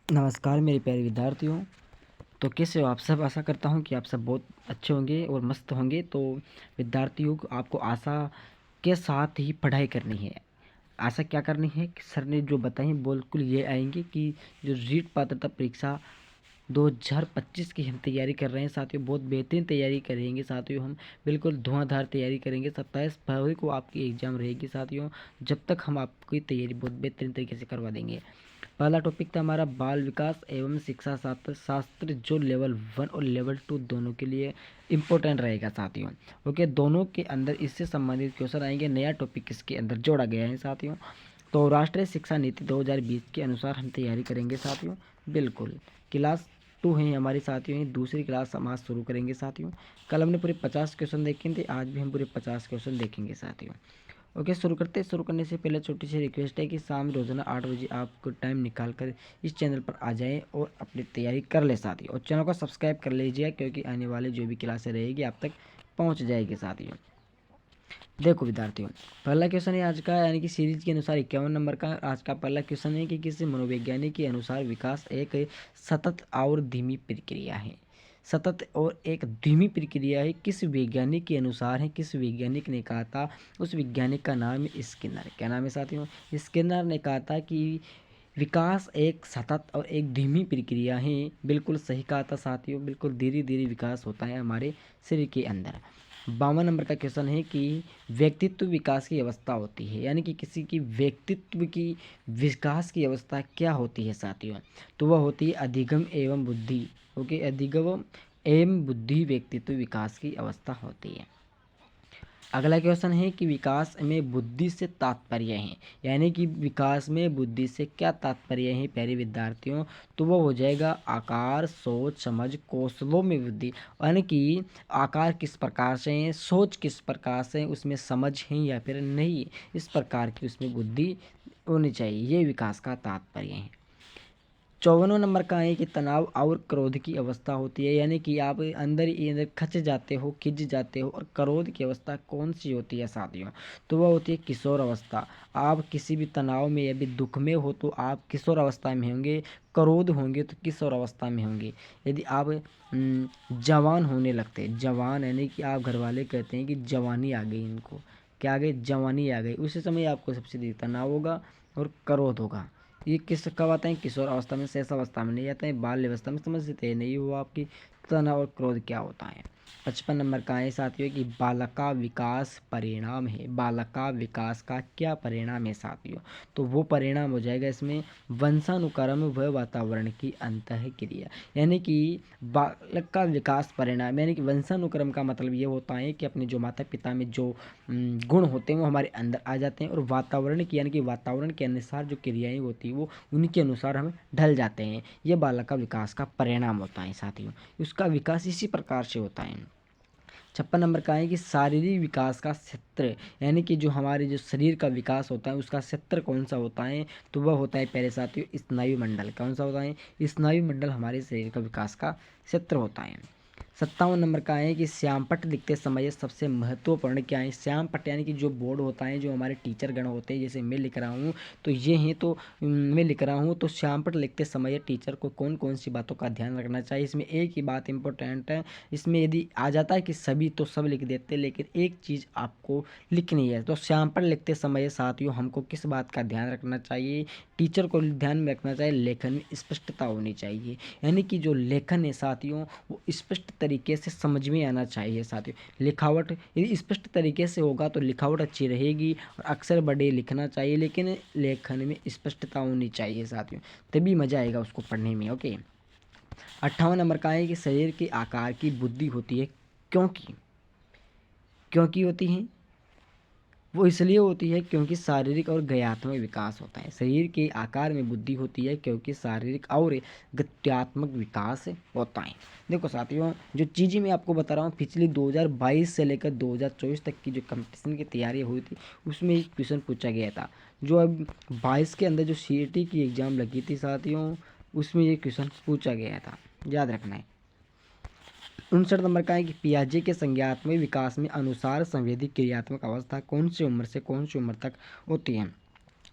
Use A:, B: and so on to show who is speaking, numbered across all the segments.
A: नमस्कार मेरे प्यारे विद्यार्थियों। तो कैसे हो आप सब? आशा करता हूँ कि आप सब बहुत अच्छे होंगे और मस्त होंगे। तो विद्यार्थियों को आपको आशा के साथ ही पढ़ाई करनी है। आशा क्या करनी है कि सर ने जो बताई बिल्कुल ये आएंगे कि जो रीट पात्रता परीक्षा 2025 की हम तैयारी कर रहे हैं साथियों, बहुत बेहतरीन तैयारी करेंगे साथियों। हम बिल्कुल धुआंधार तैयारी करेंगे। 27 फरवरी को आपकी एग्ज़ाम रहेगी साथियों। जब तक हम आपकी तैयारी बहुत बेहतरीन तरीके से करवा देंगे। पहला टॉपिक था हमारा बाल विकास एवं शिक्षा शास्त्र जो लेवल 1 और लेवल 2 दोनों के लिए इम्पोर्टेंट रहेगा साथियों। ओके, दोनों के अंदर इससे संबंधित क्वेश्चन आएंगे। नया टॉपिक इसके अंदर जोड़ा गया है साथियों। तो राष्ट्रीय शिक्षा नीति 2020 के अनुसार हम तैयारी करेंगे साथियों। बिल्कुल क्लास 2 है हमारी साथियों, दूसरी क्लास हम आज शुरू करेंगे साथियों। कल हमने पूरे 50 क्वेश्चन देखे थे, आज भी हम पूरे 50 क्वेश्चन देखेंगे साथियों। ओके, शुरू करते हैं। शुरू करने से पहले छोटी सी रिक्वेस्ट है कि शाम रोजाना 8 बजे आपको टाइम निकाल कर इस चैनल पर आ जाएं और अपनी तैयारी कर ले साथियों। और चैनल को सब्सक्राइब कर लीजिए क्योंकि आने वाले जो भी क्लासें रहेगी आप तक पहुंच जाएगी साथियों। देखो विद्यार्थियों, पहला क्वेश्चन है आज का, यानी कि सीरीज के अनुसार 51 नंबर का आज का पहला क्वेश्चन है कि किसी मनोवैज्ञानिक के अनुसार विकास एक सतत और धीमी प्रक्रिया है। सतत और एक धीमी प्रक्रिया है, किस वैज्ञानिक के अनुसार है? किस वैज्ञानिक ने कहा था? उस वैज्ञानिक का नाम है स्किनर। क्या नाम है साथियों? स्किनर ने कहा था कि विकास एक सतत और एक धीमी प्रक्रिया है। बिल्कुल सही कहा था साथियों, बिल्कुल धीरे धीरे विकास होता है हमारे शरीर के अंदर। 52 नंबर का क्वेश्चन है कि व्यक्तित्व विकास की अवस्था होती है, यानी कि किसी की व्यक्तित्व की विकास की अवस्था क्या होती है साथियों? तो वह होती है अधिगम एवं बुद्धि। ओके, अधिगम एवं बुद्धि व्यक्तित्व विकास की अवस्था होती है। अगला क्वेश्चन है कि विकास में बुद्धि से तात्पर्य है, यानी कि विकास में बुद्धि से क्या तात्पर्य है प्यारे विद्यार्थियों? तो वो हो जाएगा आकार, सोच, समझ, कौशलों में वृद्धि। यानी कि आकार किस प्रकार से है, सोच किस प्रकार से है, उसमें समझ है या फिर नहीं, इस प्रकार की उसमें बुद्धि होनी चाहिए। ये विकास का तात्पर्य है। 54 नंबर का है कि तनाव और क्रोध की अवस्था होती है, यानी कि आप अंदर ही अंदर खच जाते हो, खिंच जाते हो। और क्रोध की अवस्था कौन सी होती है साथियों? तो वह होती है किशोर अवस्था। आप किसी भी तनाव में या भी दुख में हो तो आप किशोर अवस्था में होंगे, क्रोध होंगे तो किशोर अवस्था में होंगे। यदि आप जवान होने लगते हैं, जवान यानी कि आप घर वाले कहते हैं कि जवानी आ गई इनको, क्या आ गई? जवानी आ गई। उसी समय आपको सबसे अधिक तनाव होगा और क्रोध होगा। ये किस कब आता है? किशोर अवस्था में, शेष अवस्था में नहीं आता है, बाल्य अवस्था में। समझते हैं नहीं वो आपकी तनाव और क्रोध क्या होता है। 55 नंबर का है साथियों कि बालक का विकास परिणाम है। बालक का विकास का क्या परिणाम है साथियों? तो वो परिणाम हो जाएगा इसमें वंशानुक्रम व वातावरण की अंतःक्रिया, यानी कि बालक का विकास परिणाम, यानी कि वंशानुक्रम का मतलब ये होता है कि अपने जो माता पिता में जो गुण होते हैं वो हमारे अंदर आ जाते हैं, और वातावरण की, यानी कि वातावरण के अनुसार जो क्रियाएं होती हैं वो उनके अनुसार हम ढल जाते हैं। ये बालक का विकास का परिणाम होता है साथियों। उसका विकास इसी प्रकार से होता है। 56 नंबर का है कि शारीरिक विकास का क्षेत्र, यानी कि जो हमारे जो शरीर का विकास होता है उसका क्षेत्र कौन सा होता है? तो वह होता है प्यारे साथियों स्नायु मंडल। कौन सा होता है? स्नायु मंडल हमारे शरीर का विकास का क्षेत्र होता है। 57 नंबर का है कि श्यामपट्ट लिखते समय सबसे महत्वपूर्ण क्या है? श्यामपट्ट यानी कि जो बोर्ड होता है, जो हमारे टीचर गण होते हैं, जैसे मैं लिख रहा हूँ तो ये हैं, तो मैं लिख रहा हूँ तो श्यामपट्ट लिखते समय टीचर को कौन कौन सी बातों का ध्यान रखना चाहिए? इसमें एक ही बात इंपॉर्टेंट है, इसमें यदि आ जाता है कि सभी तो सब लिख देते, लेकिन एक चीज़ आपको लिखनी है। तो श्यामपट्ट लिखते समय साथियों हमको किस बात का ध्यान रखना चाहिए? टीचर को ध्यान में रखना चाहिए, लेखन में स्पष्टता होनी चाहिए, यानी कि जो लेखन है साथियों वो स्पष्ट तरीके से समझ में आना चाहिए साथियों। लिखावट यदि स्पष्ट तरीके से होगा तो लिखावट अच्छी रहेगी, और अक्षर बड़े लिखना चाहिए, लेकिन लेखन में स्पष्टता होनी चाहिए साथियों, तभी मज़ा आएगा उसको पढ़ने में। ओके, 58 नंबर का है कि शरीर के आकार की बुद्धि होती है, क्योंकि क्योंकि होती है वो इसलिए होती है क्योंकि शारीरिक और गत्यात्मक विकास होता है। शरीर के आकार में बुद्धि होती है क्योंकि शारीरिक और गत्यात्मक विकास होता है। देखो साथियों, जो चीज़ें मैं आपको बता रहा हूँ पिछली 2022 से लेकर 2024 तक की जो कंपटीशन की तैयारी हुई थी उसमें एक क्वेश्चन पूछा गया था। जो अब 22 के अंदर जो CET की एग्ज़ाम लगी थी साथियों, उसमें ये क्वेश्चन पूछा गया था, याद रखना है। 59 नंबर का है कि पियाजे के संज्ञानात्मक विकास में अनुसार संवेदी क्रियात्मक अवस्था कौन सी उम्र से कौन सी उम्र तक होती है?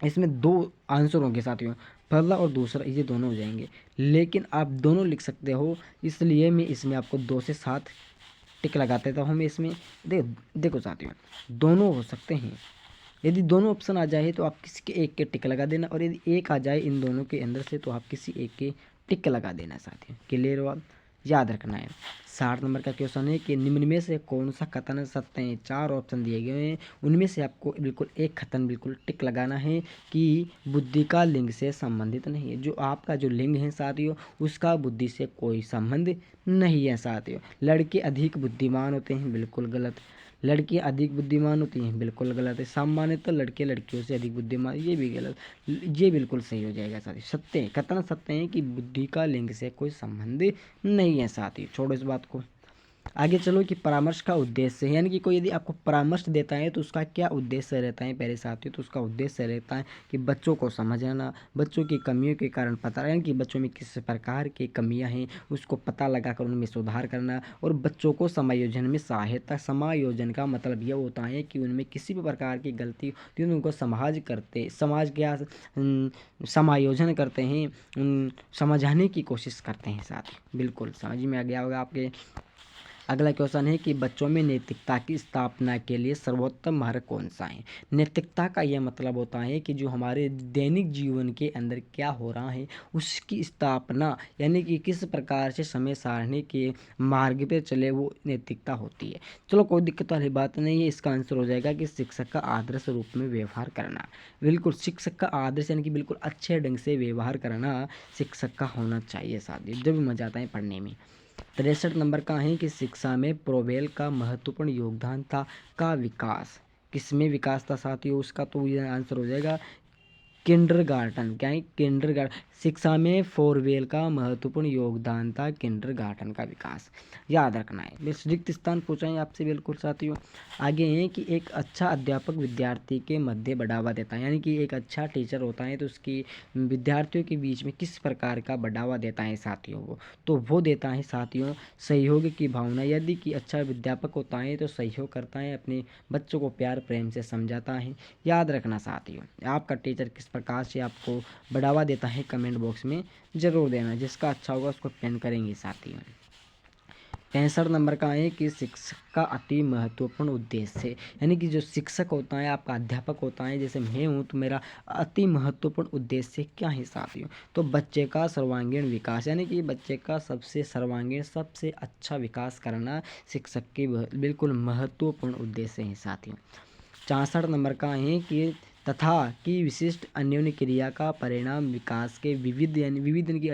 A: इसमें दो आंसर होंगे साथियों, पहला और दूसरा, ये दोनों हो जाएंगे, लेकिन आप दोनों लिख सकते हो, इसलिए मैं इसमें आपको 2 से 7 टिक लगा देता हूँ मैं इसमें। देखो साथियों, दोनों हो सकते हैं। यदि दोनों ऑप्शन आ जाए तो आप किसी के एक के टिक लगा देना, और यदि एक आ जाए इन दोनों के अंदर से तो आप किसी एक के टिक लगा देना साथियों। क्लियर हो? आप याद रखना है। 60 नंबर का क्वेश्चन है कि निम्न में से कौन सा कथन सत्य है। 4 ऑप्शन दिए गए हैं, उनमें से आपको बिल्कुल एक कथन बिल्कुल टिक लगाना है कि बुद्धि का लिंग से संबंधित नहीं है। जो आपका जो लिंग है साथियों, उसका बुद्धि से कोई संबंध नहीं है साथियों। लड़के अधिक बुद्धिमान होते हैं, बिल्कुल गलत। लड़कियां अधिक बुद्धिमान होती हैं, बिल्कुल गलत है। सामान्यतः लड़के लड़कियों से अधिक बुद्धिमान, ये भी गलत। ये बिल्कुल सही हो जाएगा साथी। सत्य है, कथन सत्य है कि बुद्धि का लिंग से कोई संबंध नहीं है साथी। छोड़ो इस बात को, आगे चलो कि परामर्श का उद्देश्य है, यानी कि कोई यदि आपको परामर्श देता है तो उसका क्या उद्देश्य रहता है पहले साथियों। तो उसका उद्देश्य रहता है कि बच्चों को समझाना, बच्चों की कमियों के कारण पता, यानी कि बच्चों में किस प्रकार की कमियां हैं उसको पता लगाकर उनमें सुधार करना, और बच्चों को समायोजन में सहायता। समायोजन का मतलब यह होता है कि उनमें किसी भी प्रकार की गलती होती है उनको समाज क्या समायोजन करते हैं, समझाने की कोशिश करते हैं साथ। बिल्कुल समझ में आ गया होगा आपके। अगला क्वेश्चन है कि बच्चों में नैतिकता की स्थापना के लिए सर्वोत्तम मार्ग कौन सा है। नैतिकता का यह मतलब होता है कि जो हमारे दैनिक जीवन के अंदर क्या हो रहा है उसकी स्थापना, यानी कि किस प्रकार से समय सारणी के मार्ग पे चले, वो नैतिकता होती है। चलो कोई दिक्कत वाली बात नहीं है। इसका आंसर हो जाएगा कि शिक्षक का आदर्श रूप में व्यवहार करना। बिल्कुल, शिक्षक का आदर्श यानी कि बिल्कुल अच्छे ढंग से व्यवहार करना शिक्षक का होना चाहिए साथियों, जब मजा आता है पढ़ने में। 63 नंबर का है कि शिक्षा में प्रोवेल का महत्वपूर्ण योगदान था का विकास। किसमें विकास था साथियों उसका, तो ये आंसर हो जाएगा किंडरगार्टन। क्या है? किंडरगार्टन। शिक्षा में फोरवेल का महत्वपूर्ण योगदान था किंडरगार्टन का विकास। याद रखना है। बस रिक्त स्थान पूछा है आपसे बिल्कुल साथियों। आगे है कि एक अच्छा अध्यापक विद्यार्थी के मध्य बढ़ावा देता है, यानी कि एक अच्छा टीचर होता है तो उसकी विद्यार्थियों के बीच में किस प्रकार का बढ़ावा देता है साथियों वो देता है साथियों सहयोग की भावना। यदि कि अच्छा विद्यापक होता है तो सहयोग करता है, अपने बच्चों को प्यार प्रेम से समझाता है। याद रखना साथियों, आपका टीचर किस प्रकार से आपको बढ़ावा देता है कमेंट बॉक्स में ज़रूर देना। जिसका अच्छा होगा उसको पेन करेंगे साथियों। 65 नंबर का है कि शिक्षक का अति महत्वपूर्ण उद्देश्य है, यानी कि जो शिक्षक होता है आपका अध्यापक होता है, जैसे मैं हूँ तो मेरा अति महत्वपूर्ण उद्देश्य क्या है साथियों, तो बच्चे का सर्वांगीण विकास, यानी कि बच्चे का सबसे सर्वांगीण सबसे अच्छा विकास करना शिक्षक के बिल्कुल महत्वपूर्ण उद्देश्य है साथियों। 64 नंबर का है कि तथा कि विशिष्ट अन्योन्य क्रिया का परिणाम विकास के विविध यानी कि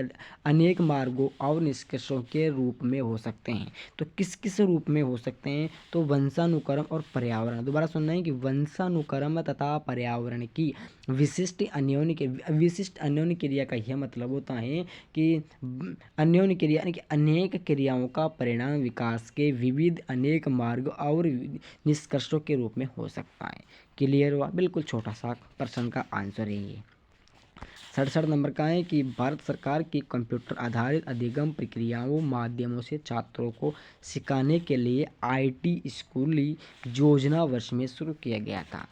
A: अनेक मार्गों और निष्कर्षों के रूप में हो सकते हैं। तो किस किस रूप में हो सकते हैं, तो वंशानुक्रम और पर्यावरण। दोबारा सुनना है कि वंशानुक्रम तथा पर्यावरण की विशिष्ट अन्योन्य क्रिया का यह मतलब होता है कि अन्योन्य क्रिया यानी कि अनेक क्रियाओं का परिणाम विकास के विविध अनेक मार्ग और निष्कर्षों के रूप में हो सकता है। क्लियर हुआ? बिल्कुल छोटा सा प्रश्न का आंसर है ये। 67 नंबर का है कि भारत सरकार की कंप्यूटर आधारित अधिगम प्रक्रियाओं माध्यमों से छात्रों को सिखाने के लिए आईटी स्कूली योजना वर्ष में शुरू किया गया था।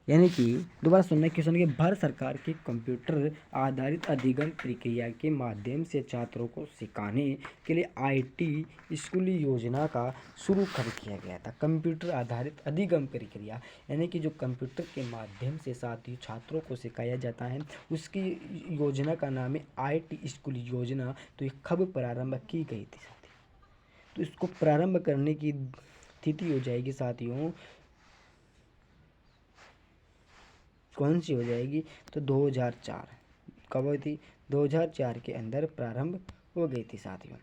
A: यानी कि दोबारा सुनना क्वेश्चन कि भारत सरकार की कंप्यूटर आधारित अधिगम प्रक्रिया के माध्यम से छात्रों को सिखाने के लिए आईटी स्कूल योजना का शुरू कर किया गया था। कंप्यूटर आधारित अधिगम प्रक्रिया यानी कि जो कंप्यूटर के माध्यम से साथियों छात्रों को सिखाया जाता है उसकी योजना का नाम है आईटी स्कूल योजना। तो ये कब प्रारंभ की गई थी साथियों, तो इसको प्रारंभ करने की तिथि हो जाएगी साथियों, कौन सी हो जाएगी, तो 2004। कब हुई थी? 2004 के अंदर प्रारंभ हो गई थी साथियों।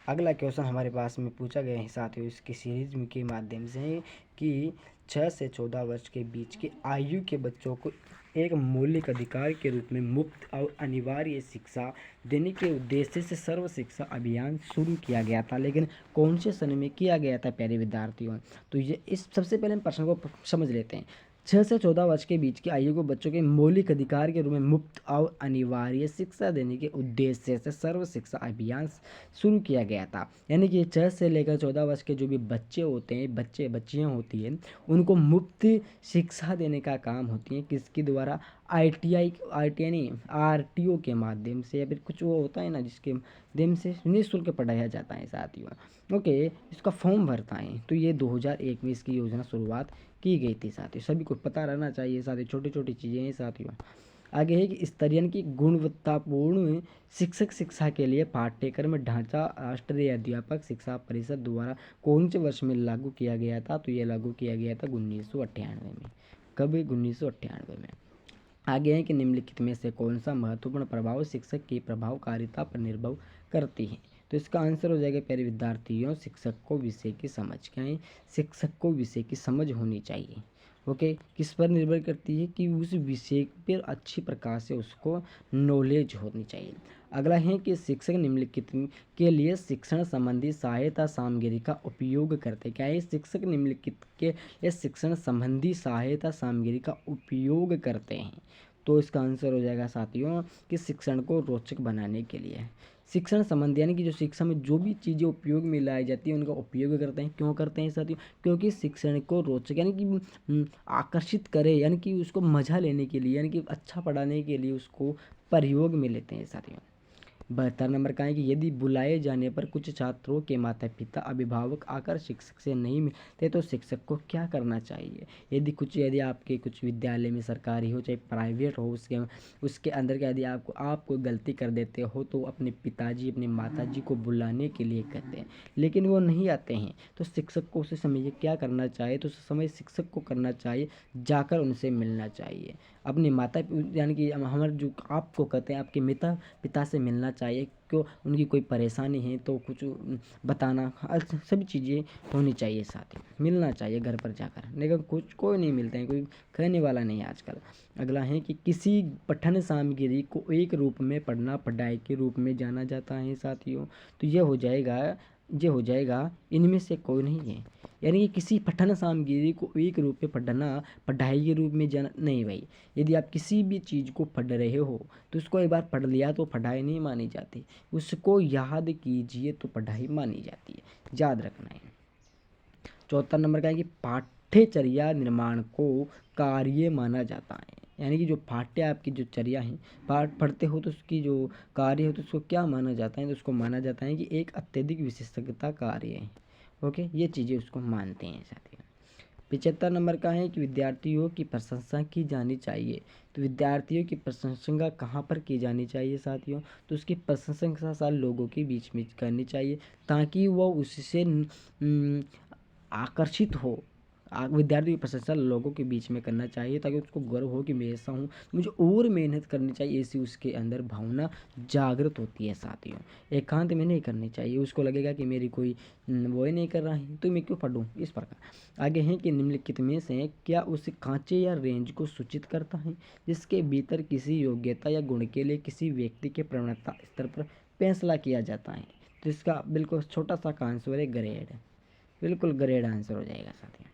A: अगला क्वेश्चन हमारे पास में पूछा गया है साथियों इसकी सीरीज के माध्यम से कि 6 से 14 वर्ष के बीच के आयु के बच्चों को एक मौलिक अधिकार के रूप में मुफ्त और अनिवार्य शिक्षा देने के उद्देश्य से सर्व शिक्षा अभियान शुरू किया गया था। लेकिन कौन से सन में किया गया था प्यारे विद्यार्थियों, तो ये इस सबसे पहले हम प्रश्न को समझ लेते हैं। 6 से 14 वर्ष के बीच की आयु को बच्चों के मौलिक अधिकार के रूप में मुफ्त और अनिवार्य शिक्षा देने के उद्देश्य से सर्व शिक्षा अभियान शुरू किया गया था। यानी कि 6 से लेकर 14 वर्ष के जो भी बच्चे होते हैं, बच्चे बच्चियाँ होती हैं, उनको मुफ्त शिक्षा देने का काम होती है किसके द्वारा? आईटीआई नहीं, आरटीओ के माध्यम से, या फिर कुछ वो होता है ना जिसके माध्यम से निःशुल्क पढ़ाया जाता है साथियों। ओके, इसका फॉर्म भरता है। तो ये 2001 में इसकी योजना शुरुआत की गई थी साथियों। सभी को पता रहना चाहिए साथियों, छोटी छोटी चीज़ें हैं साथियों। आगे है कि स्तरीय की गुणवत्तापूर्ण शिक्षक शिक्षा के लिए पाठ्यक्रम ढांचा राष्ट्रीय अध्यापक शिक्षा परिषद द्वारा कौन से वर्ष में लागू किया गया था? तो ये लागू किया गया था 1998 में। कब? 1998 में। आगे है कि निम्नलिखित में से कौन सा महत्वपूर्ण प्रभाव शिक्षक की प्रभावकारिता पर निर्भर करती है? तो इसका आंसर हो जाएगा पहले विद्यार्थियों, शिक्षक को विषय की समझ। क्या है? शिक्षक को विषय की समझ होनी चाहिए। ओके, किस पर निर्भर करती है? कि उस विषय पर अच्छी प्रकार से उसको नॉलेज होनी चाहिए। अगला है कि शिक्षक निम्नलिखित के लिए शिक्षण संबंधी सहायता सामग्री का उपयोग करते हैं। क्या है? शिक्षक निम्नलिखित के लिए शिक्षण संबंधी सहायता सामग्री का उपयोग करते हैं। तो इसका आंसर हो जाएगा साथियों कि शिक्षण को रोचक बनाने के लिए। शिक्षण संबंधी यानी कि जो शिक्षा में जो भी चीज़ें उपयोग में लाई जाती है उनका उपयोग करते हैं। क्यों करते हैं साथियों? क्योंकि शिक्षण को रोचक यानी कि आकर्षित करे, यानी कि उसको मज़ा लेने के लिए, यानी कि अच्छा पढ़ाने के लिए उसको प्रयोग में लेते हैं साथियों। 72 नंबर का है कि यदि बुलाए जाने पर कुछ छात्रों के माता पिता अभिभावक आकर शिक्षक से नहीं मिलते तो शिक्षक को क्या करना चाहिए? यदि आपके कुछ विद्यालय में सरकारी हो चाहे प्राइवेट हो, उसके अंदर के यदि आप कोई गलती कर देते हो तो अपने पिताजी अपने माताजी को बुलाने के लिए कहते हैं, लेकिन वो नहीं आते हैं तो शिक्षक को उस समय क्या करना चाहिए? तो उस समय शिक्षक को करना चाहिए जाकर उनसे मिलना चाहिए। अपने माता यानी कि हमारे जो आपको कहते हैं आपके माता पिता से मिलना चाहिए। क्यों? उनकी कोई परेशानी है तो कुछ बताना, सभी चीज़ें होनी चाहिए साथ ही, मिलना चाहिए घर पर जाकर। लेकिन कोई नहीं मिलते हैं, कोई कहने वाला नहीं है आजकल। अगला है कि किसी पठन सामग्री को एक रूप में पढ़ना पढ़ाई के रूप में जाना जाता है साथियों। तो ये हो जाएगा इनमें से कोई नहीं है। यानी कि किसी पठन सामग्री को एक रूप में पढ़ना पढ़ाई के रूप में जाना नहीं भाई। यदि आप किसी भी चीज़ को पढ़ रहे हो तो उसको एक बार पढ़ लिया तो पढ़ाई नहीं मानी जाती, उसको याद कीजिए तो पढ़ाई मानी जाती है, याद रखना है। 74 नंबर का है कि पाठ्यचर्या निर्माण को कार्य माना जाता है। यानी कि जो पाठ्य आपकी जो चर्या है, पाठ पढ़ते हो तो उसकी जो कार्य हो तो उसको क्या माना जाता है? तो उसको माना जाता है कि एक अत्यधिक विशिष्टता कार्य है। ओके, ये चीज़ें उसको मानते हैं साथियों। 75 नंबर का है कि विद्यार्थियों की प्रशंसा की जानी चाहिए। तो विद्यार्थियों की प्रशंसा कहाँ पर की जानी चाहिए साथियों? तो उसकी प्रशंसा साथ लोगों के बीच में करनी चाहिए ताकि वो उससे आकर्षित हो। विद्यार्थी की प्रशंसा लोगों के बीच में करना चाहिए ताकि उसको गर्व हो कि मैं ऐसा हूँ, मुझे और मेहनत करनी चाहिए, ऐसी उसके अंदर भावना जागृत होती है साथियों। एकांत में नहीं करनी चाहिए, उसको लगेगा कि मेरी कोई वो ही नहीं कर रहा है तो मैं क्यों पढ़ूँ, इस प्रकार। आगे है कि निम्नलिखित में से क्या उस खांचे या रेंज को सूचित करता है जिसके भीतर किसी योग्यता या गुण के लिए किसी व्यक्ति के प्रवणता स्तर पर फैसला किया जाता है? तो इसका बिल्कुल छोटा सा आंसर है ग्रेड। बिल्कुल ग्रेड आंसर हो जाएगा साथियों।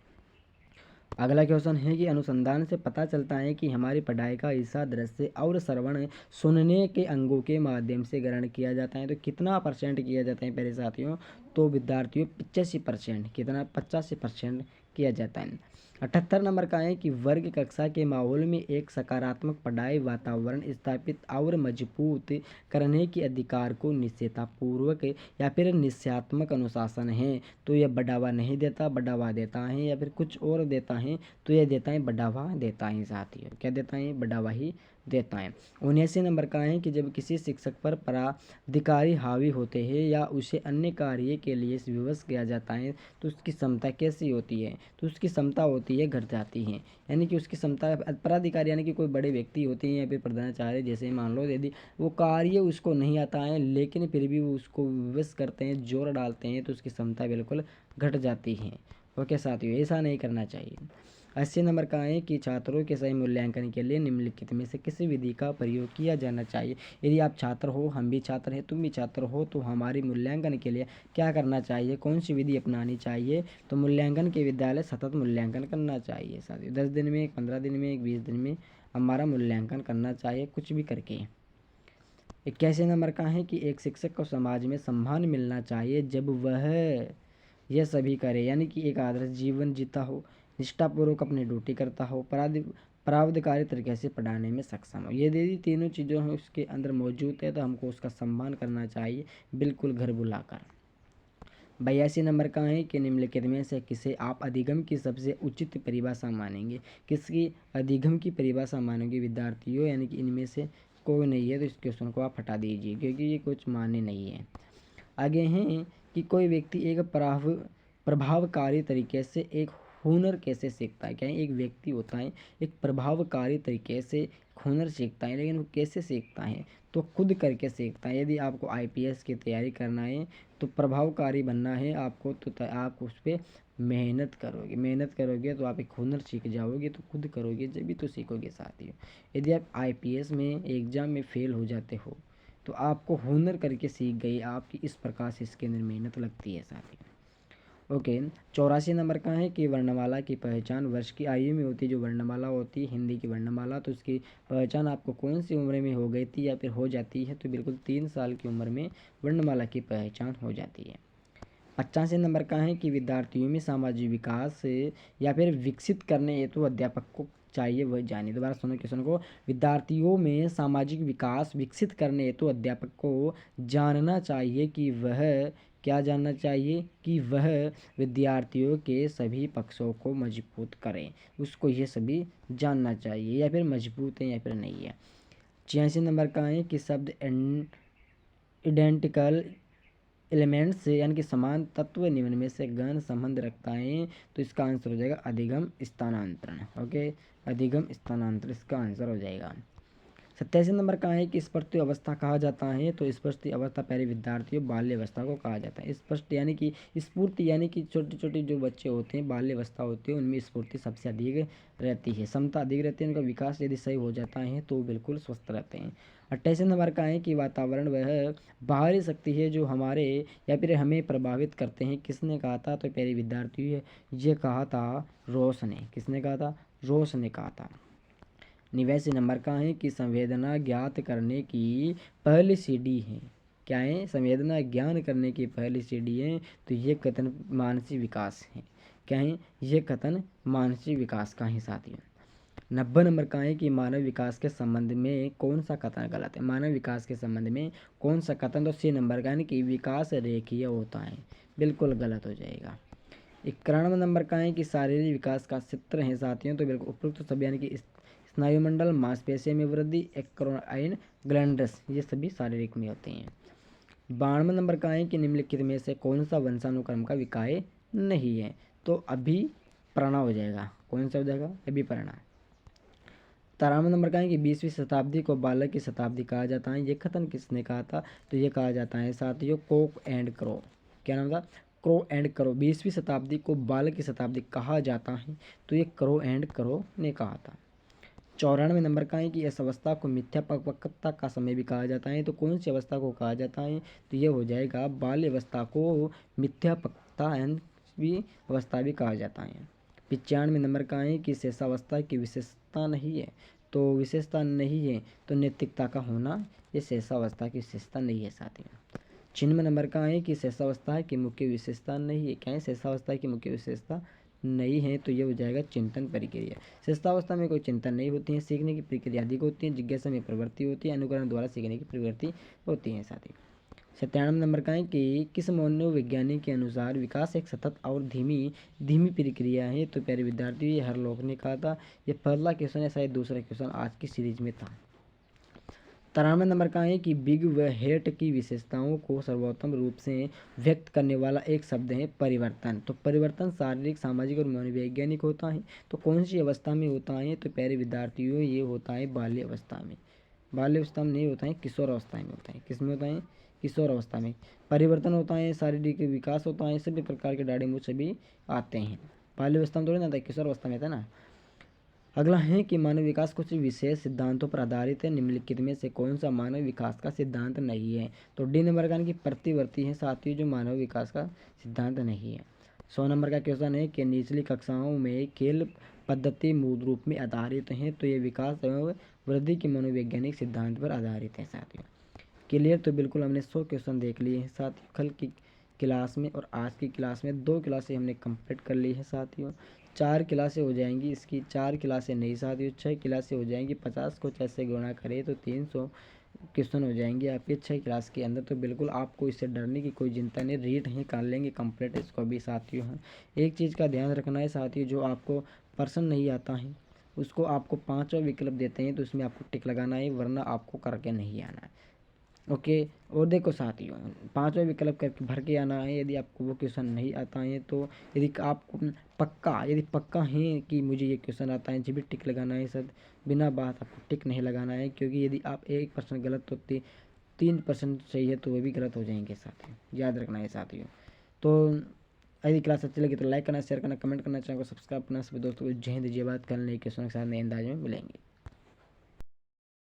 A: अगला क्वेश्चन है कि अनुसंधान से पता चलता है कि हमारी पढ़ाई का हिस्सा दृश्य और श्रवण सुनने के अंगों के माध्यम से ग्रहण किया जाता है। तो कितना % किया जाता है पहले साथियों? तो विद्यार्थियों 85%। कितना? 85% किया जाता है। 78 नंबर का है कि वर्ग कक्षा के माहौल में एक सकारात्मक पढ़ाई वातावरण स्थापित और मजबूत करने के अधिकार को निश्चिततापूर्वक या फिर निश्चयात्मक अनुशासन है। तो यह बढ़ावा नहीं देता, बढ़ावा देता है, या फिर कुछ और देता है? तो यह देता है, बढ़ावा देता है साथियों। क्या देता है? बढ़ावा ही देता है। 79 नंबर का है कि जब किसी शिक्षक पर पराधिकारी हावी होते हैं या उसे अन्य कार्य के लिए विवश किया जाता है तो उसकी क्षमता कैसी होती है? तो उसकी क्षमता होती है घट जाती है। यानी कि उसकी क्षमता, पराधिकारी यानी कि कोई बड़े व्यक्ति होते हैं या फिर प्रधानाचार्य, जैसे मान लो यदि वो कार्य उसको नहीं आता है लेकिन फिर भी वो उसको विवश करते हैं, जोर डालते हैं तो उसकी क्षमता बिल्कुल घट जाती है। ओके साथियों, ऐसा नहीं करना चाहिए। 80 नंबर का है कि छात्रों के सही मूल्यांकन के लिए निम्नलिखित में से किसी विधि का प्रयोग किया जाना चाहिए। यदि आप छात्र हो, हम भी छात्र हैं, तुम भी छात्र हो, तो हमारी मूल्यांकन के लिए क्या करना चाहिए, कौन सी विधि अपनानी चाहिए? तो मूल्यांकन के विद्यालय सतत मूल्यांकन करना चाहिए साथियों। 10 दिन में, 15 दिन में, 20 दिन में हमारा मूल्यांकन करना चाहिए, कुछ भी करके। 81 नंबर का है कि एक शिक्षक को समाज में सम्मान मिलना चाहिए जब वह यह सभी करे, यानी कि एक आदर्श जीवन जीता हो, निष्ठापूर्वक अपनी ड्यूटी करता हो, परावधाकारी तरीके से पढ़ाने में सक्षम हो। यदि तीनों चीज़ों हैं उसके अंदर मौजूद है तो हमको उसका सम्मान करना चाहिए, बिल्कुल घर बुलाकर। 82 नंबर का है कि निम्नलिखित में से किसे आप अधिगम की सबसे उचित परिभाषा मानेंगे? किसकी अधिगम की परिभाषा मानोगे विद्यार्थियों? यानी कि इनमें से कोई नहीं है तो इस क्वेश्चन को आप हटा दीजिए, क्योंकि ये कुछ मान्य नहीं है। आगे हैं कि कोई व्यक्ति एक प्रभावकारी तरीके से एक हुनर कैसे सीखता है? क्या एक व्यक्ति होता है एक प्रभावकारी तरीके से हुनर सीखता है, लेकिन वो कैसे सीखता है? तो खुद करके सीखता है। यदि आपको आईपीएस की तैयारी करना है, तो प्रभावकारी बनना है आपको, तो आप उस पर मेहनत करोगे तो आप एक हुनर सीख जाओगे, तो खुद करोगे जब भी तो सीखोगे साथियों। यदि आप आईपीएस में एग्ज़ाम में फेल हो जाते हो तो आपको हुनर करके सीख गई आपकी, इस प्रकार से इसके अंदर मेहनत लगती है साथियों। ओके। 84 नंबर का है कि वर्णमाला की पहचान वर्ष की आयु में होती है। जो वर्णमाला होती है हिंदी की वर्णमाला, तो उसकी पहचान आपको कौन सी उम्र में हो गई थी या फिर हो जाती है? तो बिल्कुल 3 साल की उम्र में वर्णमाला की पहचान हो जाती है। 85 नंबर का है कि विद्यार्थियों में सामाजिक विकास या फिर विकसित करने हेतु अध्यापक को चाहिए वह जानिए। दोबारा सुनो क्वेश्चन को। विद्यार्थियों में सामाजिक विकास विकसित करने हेतु अध्यापक को जानना चाहिए कि वह क्या जानना चाहिए कि वह विद्यार्थियों के सभी पक्षों को मजबूत करें। उसको ये सभी जानना चाहिए, या फिर मजबूत है या फिर नहीं है। 86 नंबर का है कि शब्द आइडेंटिकल एलिमेंट्स से यानी कि समान तत्व निम्न में से गहन संबंध रखता है, तो इसका आंसर हो जाएगा अधिगम स्थानांतरण। ओके, अधिगम स्थानांतरण इसका आंसर हो जाएगा। 87 नंबर का है कि स्पष्ट अवस्था कहा जाता है, तो स्पष्ट अवस्था पहले विद्यार्थियों बाल्य अवस्था को कहा जाता है। स्पष्ट यानी कि स्फूर्ति, यानी कि छोटे छोटे जो बच्चे होते हैं बाल्य अवस्था होती है उनमें स्फूर्ति सबसे अधिक रहती है, क्षमता अधिक रहती है, उनका विकास यदि सही हो जाता है तो बिल्कुल स्वस्थ रहते हैं। 28 नंबर का है कि वातावरण वह बाहरी शक्ति है जो हमारे या फिर हमें प्रभावित करते हैं। किसने कहा था? तो पहले विद्यार्थी ये कहा था रोस ने। किसने कहा था? रोस ने कहा था। 89 नंबर का है कि संवेदना ज्ञात करने की पहली सीढ़ी है। क्या है? संवेदना ज्ञान करने की पहली सीढ़ी है, तो ये कथन मानसिक विकास है। क्या है? ये कथन मानसिक विकास का ही साथियों। 90 नंबर का है कि मानव विकास के संबंध में कौन सा कथन गलत है? मानव विकास के संबंध में कौन सा कथन? तो सी नंबर का, यानी कि विकास रेखीय होता है, बिल्कुल गलत हो जाएगा। 91 नंबर का है कि शारीरिक विकास का क्षेत्र है साथियों, तो बिल्कुल उपयुक्त सब, यानी कि स्नायुमंडल, मांसपेशियों में वृद्धि, एक्रोनाइन ग्लैंड्स, ये सभी शारीरिक में होते हैं। 92 नंबर का है कि निम्नलिखित में से कौन सा वंशानुक्रम का विकाय नहीं है? तो अभिप्रणा हो जाएगा। कौन सा हो जाएगा? अभिप्रणा। 93 नंबर का है कि 20वीं शताब्दी को बालक की शताब्दी कहा जाता है। ये कथन किसने कहा था? तो ये कहा जाता है साथियों कोक एंड क्रो। क्या नाम था? Crow and crow. 20वीं शताब्दी को बालक की शताब्दी कहा जाता है, तो ये क्रो एंड क्रो ने कहा था। 94 नंबर का है कि इस अवस्था को मिथ्या परिपक्वता का समय भी कहा जाता है, तो कौन सी अवस्था को कहा जाता है? तो ये हो जाएगा बाल्य अवस्था को मिथ्या परिपक्वता भी अवस्था भी कहा जाता है। 95 नंबर का है कि शेषावस्था की विशेषता नहीं है, तो विशेषता नहीं है तो नैतिकता का होना ये शेषावस्था की विशेषता नहीं है साथियों। 96 नंबर का है कि शेषावस्था की मुख्य विशेषता नहीं है। क्या है? शेषावस्था की मुख्य विशेषता नहीं है, तो ये हो जाएगा चिंतन प्रक्रिया। शेषावस्था में कोई चिंतन नहीं होती है, सीखने की प्रक्रिया अधिक होती है, जिज्ञासा में प्रवृत्ति होती है, अनुकरण द्वारा सीखने की प्रवृत्ति होती है साथी। 97 नंबर का है कि किस मनोवैज्ञानिक के अनुसार विकास एक सतत और धीमी प्रक्रिया है? तो प्यारे विद्यार्थी ये हरलोक ने कहा था। ये पहला क्वेश्चन है, शायद दूसरा क्वेश्चन आज की सीरीज में था। 93 नंबर का है कि बिग व हेट की विशेषताओं को सर्वोत्तम रूप से व्यक्त करने वाला एक शब्द है परिवर्तन। तो परिवर्तन शारीरिक, सामाजिक और मनोवैज्ञानिक होता है, तो कौन सी अवस्था में होता है? तो प्यारे विद्यार्थियों ये होता है बाल्य अवस्था में। बाल्य अवस्था में नहीं होता है, किशोर अवस्था में होता है। किस में होता है? किशोर अवस्था में परिवर्तन होता है, शारीरिक विकास होता है, सभी प्रकार के डाढ़े मूँछ सभी आते हैं। बाल्य अवस्था में थोड़ी ना आता है, किशोर अवस्था में था ना। अगला है कि मानव विकास कुछ विशेष सिद्धांतों पर आधारित है, निम्नलिखित में से कौन सा मानव विकास का सिद्धांत नहीं है। तो डी नंबर का कि प्रतिवर्ती है साथियों, जो मानव विकास का सिद्धांत नहीं है। 100 नंबर का क्वेश्चन है कि निचली कक्षाओं में खेल पद्धति मूल रूप में आधारित है, तो ये विकास एवं वृद्धि के मनोवैज्ञानिक सिद्धांत पर आधारित है साथियों। क्लियर। तो बिल्कुल हमने 100 क्वेश्चन देख लिए हैं साथियों कल की क्लास में, और आज की क्लास में 2 क्लासें हमने कंप्लीट कर ली है साथियों। 4 क्लासें हो जाएंगी, इसकी 4 क्लासें नहीं साथियों, 6 क्लासें हो जाएंगी। 50 को 6 से गुणा करें तो 300 क्वेश्चन हो जाएंगे आपके 6 क्लास के अंदर। तो बिल्कुल आपको इससे डरने की कोई चिंता नहीं, रीड ही कर लेंगे कंप्लीट इसको भी साथियों। हैं एक चीज़ का ध्यान रखना है साथियों, जो आपको पर्सन नहीं आता है उसको आपको 5वां विकल्प देते हैं तो उसमें आपको टिक लगाना है, वरना आपको करके नहीं आना है। ओके। और देखो साथियों, 5वां विकल्प करके भर के आना है। यदि आपको वो क्वेश्चन नहीं आता है तो यदि आपको यदि पक्का है कि मुझे ये क्वेश्चन आता है, जब भी टिक लगाना है सर, बिना बात आपको टिक नहीं लगाना है, क्योंकि यदि आप 1% गलत तो 3% सही है तो वो भी गलत हो जाएंगे साथियों, याद रखना है साथियों। तो यदि क्लास अच्छी लगी तो लाइक करना, शेयर करना, कमेंट करना, चैनल को सब्सक्राइब करना। सभी दोस्तों को जय हिंद जय भारत। कल नए क्वेश्चन के साथ नए अंदाज में मिलेंगे।